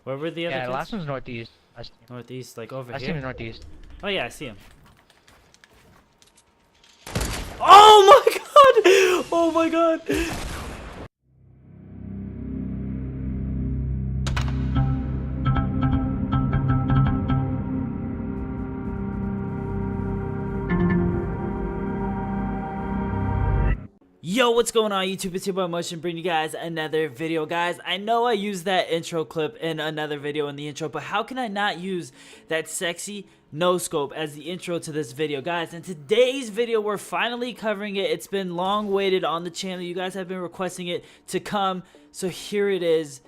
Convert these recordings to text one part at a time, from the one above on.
Where were the other Yeah, kids? last one's northeast. Last team. Northeast, like over Last here? team is northeast. Oh yeah, I see him. Oh my god! Oh my god! Yo, what's going on YouTube? It's your boy Motion bringing you guys another video. Guys, I know I used that intro clip in another video in the intro, but how can I not use that sexy no scope as the intro to this video? Guys, in today's video we're finally covering it. It's been long waited on the channel. You guys have been requesting it to come, so here it is,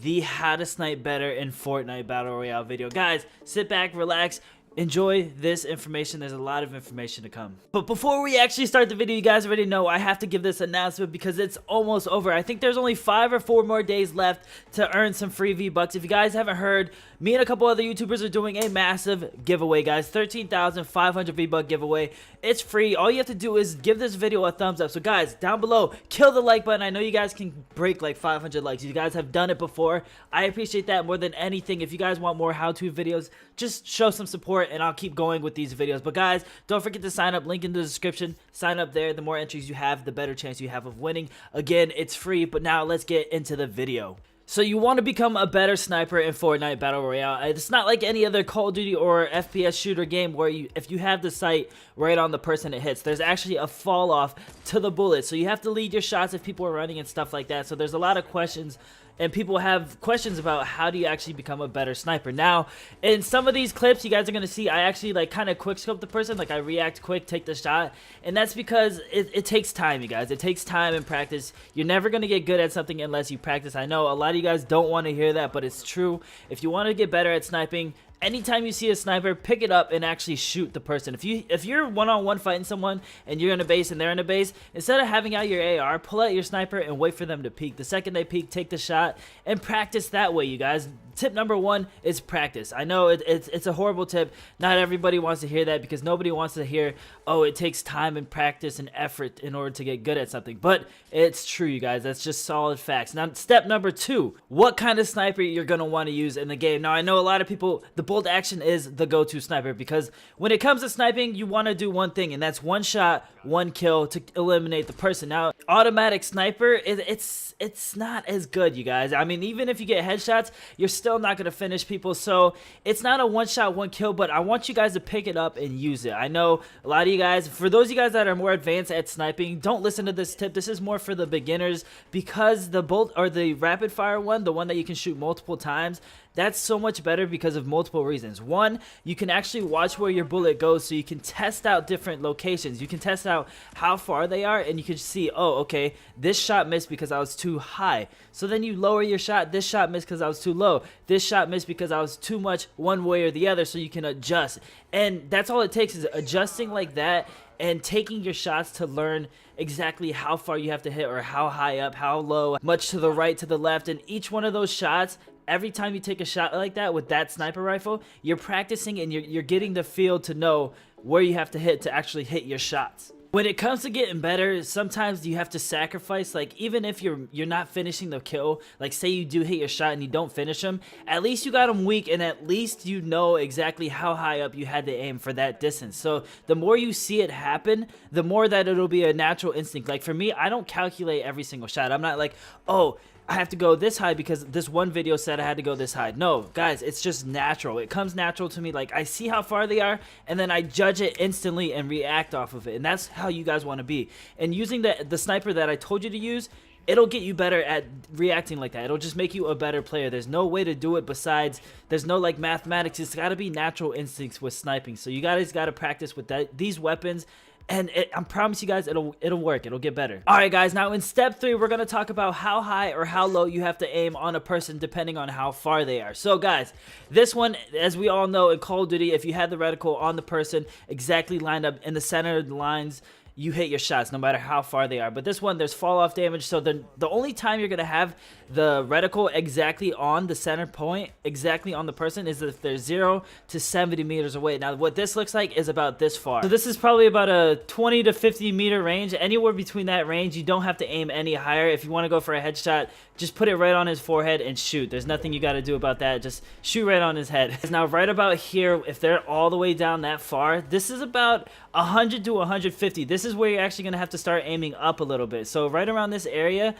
the how to snipe better in Fortnite Battle Royale video. Guys, sit back, relax, enjoy this information. There's a lot of information to come. But before we actually start the video, you guys already know I have to give this announcement because it's almost over. I think there's only 5 or 4 more days left to earn some free V-Bucks. If you guys haven't heard, me and a couple other YouTubers are doing a massive giveaway, guys. 13,500 V-Buck giveaway. It's free. All you have to do is give this video a thumbs up. So guys, down below, kill the like button. I know you guys can break like 500 likes. You guys have done it before. I appreciate that more than anything. If you guys want more how-to videos, just show some support and I'll keep going with these videos. But guys, don't forget to sign up. Link in the description. Sign up there. The more entries you have, the better chance you have of winning. Again, it's free, but now let's get into the video. So you want to become a better sniper in Fortnite Battle Royale. It's not like any other Call of Duty or FPS shooter game where if you have the sight right on the person it hits, there's actually a fall off to the bullet. So you have to lead your shots if people are running and stuff like that. So there's a lot of questions, and people have questions about how do you actually become a better sniper. Now, in some of these clips you guys are going to see, I actually like kind of quick scope the person, like I react quick, take the shot, and that's because it takes time, you guys. It takes time and practice. You're never going to get good at something unless you practice. I know a lot of you guys don't want to hear that, but it's true. If you want to get better at sniping, anytime you see a sniper, pick it up and actually shoot the person. If you're one-on-one fighting someone and you're in a base and they're in a base, instead of having out your AR, pull out your sniper and wait for them to peek. The second they peek, take the shot and practice that way, you guys. Tip number 1 is practice. I know it's a horrible tip. Not everybody wants to hear that because nobody wants to hear, oh, it takes time and practice and effort in order to get good at something. But it's true, you guys. That's just solid facts. Now, step number 2, what kind of sniper you're going to want to use in the game. Now, I know a lot of people, the bolt action is the go-to sniper because when it comes to sniping, you want to do one thing, and that's one shot, one kill to eliminate the person. Now, automatic sniper, it's not as good, you guys. I mean, even if you get headshots, you're still not going to finish people, so it's not a one shot, one kill, but I want you guys to pick it up and use it. I know a lot of you guys, for those of you guys that are more advanced at sniping, don't listen to this tip. This is more for the beginners because the bolt or the rapid fire one, the one that you can shoot multiple times, that's so much better because of multiple reasons. One, you can actually watch where your bullet goes, so you can test out different locations. You can test out how far they are, and you can see, oh, okay, this shot missed because I was too high. So then you lower your shot. This shot missed because I was too low. This shot missed because I was too much one way or the other, so you can adjust. And that's all it takes, is adjusting like that and taking your shots to learn exactly how far you have to hit, or how high up, how low, much to the right, to the left. And each one of those shots, every time you take a shot like that with that sniper rifle, you're practicing and you're getting the feel to know where you have to hit to actually hit your shots. When it comes to getting better, sometimes you have to sacrifice, like even if you're not finishing the kill, like say you do hit your shot and you don't finish them, at least you got them weak, and at least you know exactly how high up you had to aim for that distance. So the more you see it happen, the more that it'll be a natural instinct. Like for me, I don't calculate every single shot. I'm not like, oh, I have to go this high because this one video said I had to go this high. No, guys, it's just natural. It comes natural to me. Like, I see how far they are, and then I judge it instantly and react off of it. And that's how you guys want to be. And using the sniper that I told you to use, it'll get you better at reacting like that. It'll just make you a better player. There's no way to do it besides, there's no like mathematics. It's got to be natural instincts with sniping. So you guys got to practice with these weapons. And I promise you guys, it'll work. It'll get better. All right, guys. Now in step 3, we're gonna talk about how high or how low you have to aim on a person depending on how far they are. So, guys, this one, as we all know, in Call of Duty, if you had the reticle on the person exactly lined up in the center of the lines, you hit your shots no matter how far they are. But this one, there's fall off damage, so the only time you're gonna have the reticle exactly on the center point, exactly on the person, is if they're 0 to 70 meters away. Now what this looks like is about this far, so this is probably about a 20 to 50 meter range. Anywhere between that range, you don't have to aim any higher. If you want to go for a headshot, just put it right on his forehead and shoot. There's nothing you got to do about that. Just shoot right on his head. Now right about here, if they're all the way down that far, this is about 100 to 150. This is where you're actually going to have to start aiming up a little bit. So right around this area,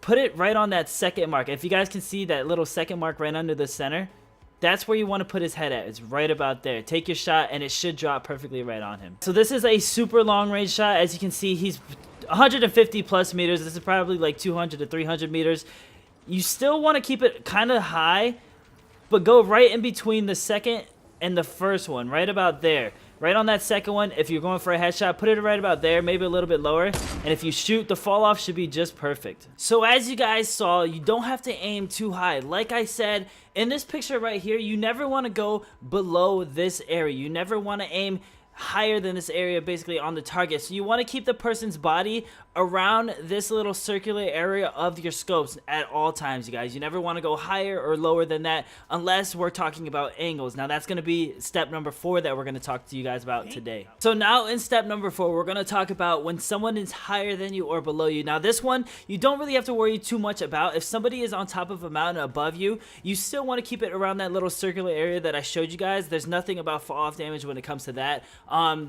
put it right on that second mark. If you guys can see that little second mark right under the center, that's where you want to put his head at. It's right about there. Take your shot and it should drop perfectly right on him. So this is a super long range shot. As you can see, he's 150 plus meters. This is probably like 200 to 300 meters. You still want to keep it kind of high, but go right in between the second and the first one, right about there. Right on that second one, if you're going for a headshot, put it right about there, maybe a little bit lower. And if you shoot, the fall off should be just perfect. So as you guys saw, you don't have to aim too high. Like I said, in this picture right here, you never want to go below this area. You never want to aim higher than this area basically on the target. So you want to keep the person's body around this little circular area of your scopes at all times, you guys. You never want to go higher or lower than that unless we're talking about angles. Now that's going to be step number 4 that we're going to talk to you guys about today. So now in step number 4, we're going to talk about when someone is higher than you or below you. Now this one, you don't really have to worry too much about. If somebody is on top of a mountain above you, you still want to keep it around that little circular area that I showed you guys. There's nothing about fall off damage when it comes to that.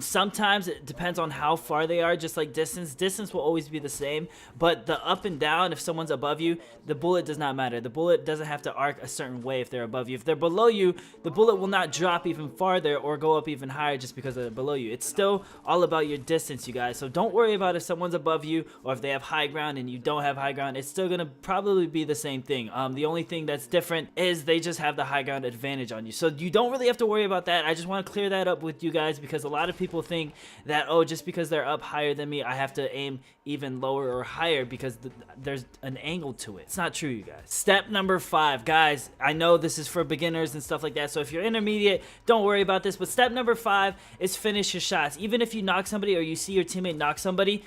Sometimes it depends on how far they are, just like distance. Distance will always be the same, but the up and down, if someone's above you, the bullet does not matter. The bullet doesn't have to arc a certain way if they're above you. If they're below you, the bullet will not drop even farther or go up even higher just because they're below you. It's still all about your distance, you guys. So don't worry about if someone's above you or if they have high ground and you don't have high ground. It's still gonna probably be the same thing. The only thing that's different is they just have the high ground advantage on you. So you don't really have to worry about that. I just want to clear that up with you guys because a lot of people think that, oh, just because they're up higher than me, I have to aim even lower or higher because there's an angle to it. It's not true, you guys. Step number 5, guys, I know this is for beginners and stuff like that, so if you're intermediate, don't worry about this, but step number 5 is finish your shots. Even if you knock somebody or you see your teammate knock somebody,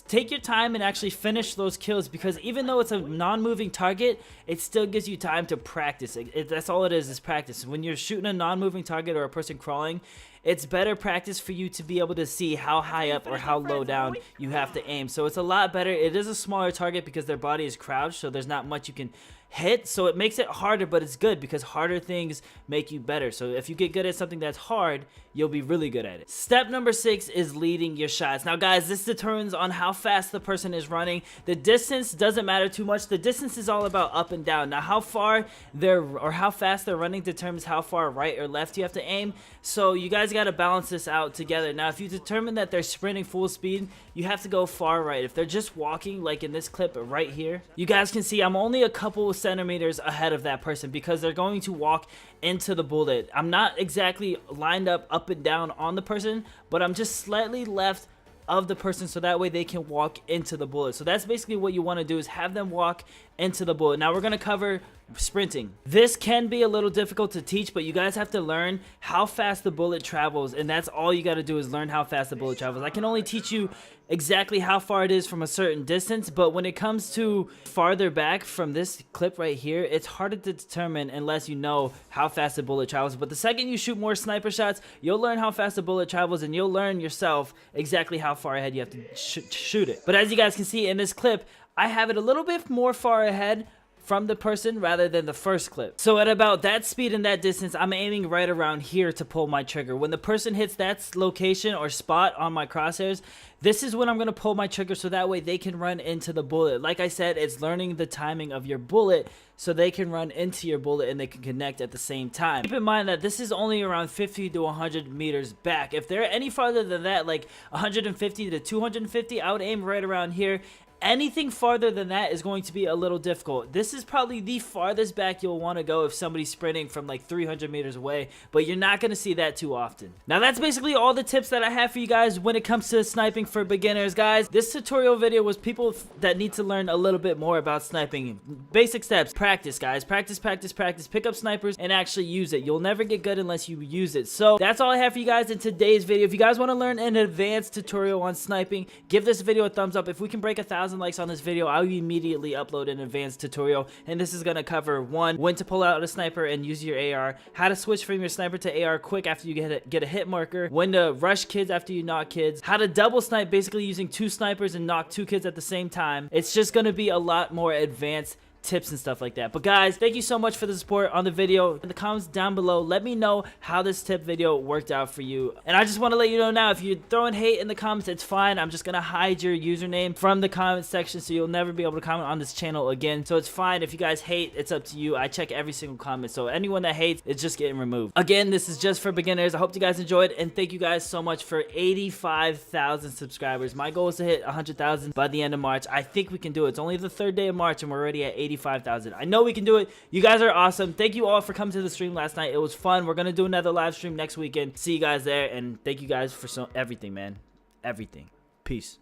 take your time and actually finish those kills, because even though it's a non-moving target, it still gives you time to practice. That's all it is practice. When you're shooting a non-moving target or a person crawling, it's better practice for you to be able to see how high up or how low down you have to aim. So it's a lot better. It is a smaller target because their body is crouched, so there's not much you can hit, so it makes it harder, but it's good because harder things make you better. So if you get good at something that's hard, you'll be really good at it. Step number 6 is leading your shots. Now guys, this determines on how fast the person is running. The distance doesn't matter too much. The distance is all about up and down. Now how far how fast they're running determines how far right or left you have to aim. So you guys got to balance this out together. Now if you determine that they're sprinting full speed, you have to go far right. If they're just walking, like in this clip right here, you guys can see I'm only a couple centimeters ahead of that person because they're going to walk into the bullet. I'm not exactly lined up and down on the person, but I'm just slightly left of the person so that way they can walk into the bullet. So that's basically what you want to do, is have them walk into the bullet. Now we're going to cover sprinting. This can be a little difficult to teach, but you guys have to learn how fast the bullet travels, and that's all you got to do is learn how fast the bullet travels. I can only teach you exactly how far it is from a certain distance, but when it comes to farther back from this clip right here, it's harder to determine unless you know how fast the bullet travels. But the second you shoot more sniper shots, you'll learn how fast the bullet travels, and you'll learn yourself exactly how far ahead you have to shoot it. But as you guys can see in this clip, I have it a little bit more far ahead from the person rather than the first clip. So at about that speed and that distance, I'm aiming right around here to pull my trigger. When the person hits that location or spot on my crosshairs, this is when I'm going to pull my trigger so that way they can run into the bullet. Like I said, it's learning the timing of your bullet so they can run into your bullet and they can connect at the same time. Keep in mind that this is only around 50 to 100 meters back. If they're any farther than that, like 150 to 250, I would aim right around here. Anything farther than that is going to be a little difficult. This is probably the farthest back you'll want to go if somebody's sprinting from like 300 meters away, but you're not going to see that too often. Now that's basically all the tips that I have for you guys when it comes to sniping for beginners, guys. This tutorial video was people that need to learn a little bit more about sniping. Basic steps: practice, guys. Practice, practice, practice. Pick up snipers and actually use it. You'll never get good unless you use it. So that's all I have for you guys in today's video. If you guys want to learn an advanced tutorial on sniping, give this video a thumbs up. If we can break 1,000 likes on this video, I'll immediately upload an advanced tutorial, and this is going to cover 1, when to pull out a sniper and use your AR, how to switch from your sniper to AR quick after you get a hit marker, when to rush kids after you knock kids, how to double snipe, basically using 2 snipers and knock 2 kids at the same time. It's just going to be a lot more advanced tips and stuff like that. But guys, thank you so much for the support on the video. In the comments down below, let me know how this tip video worked out for you. And I just want to let you know now, if you're throwing hate in the comments, it's fine. I'm just gonna hide your username from the comment section, so you'll never be able to comment on this channel again. So it's fine if you guys hate. It's up to you. I check every single comment, so anyone that hates, it's just getting removed. Again, this is just for beginners. I hope you guys enjoyed, and thank you guys so much for 85,000 subscribers. My goal is to hit 100,000 by the end of March. I think we can do it. It's only the 3rd day of March and we're already at 85,000. I know we can do it. You guys are awesome. Thank you all for coming to the stream last night. It was fun. We're gonna do another live stream next weekend. See you guys there, and thank you guys for everything, man. Everything. Peace.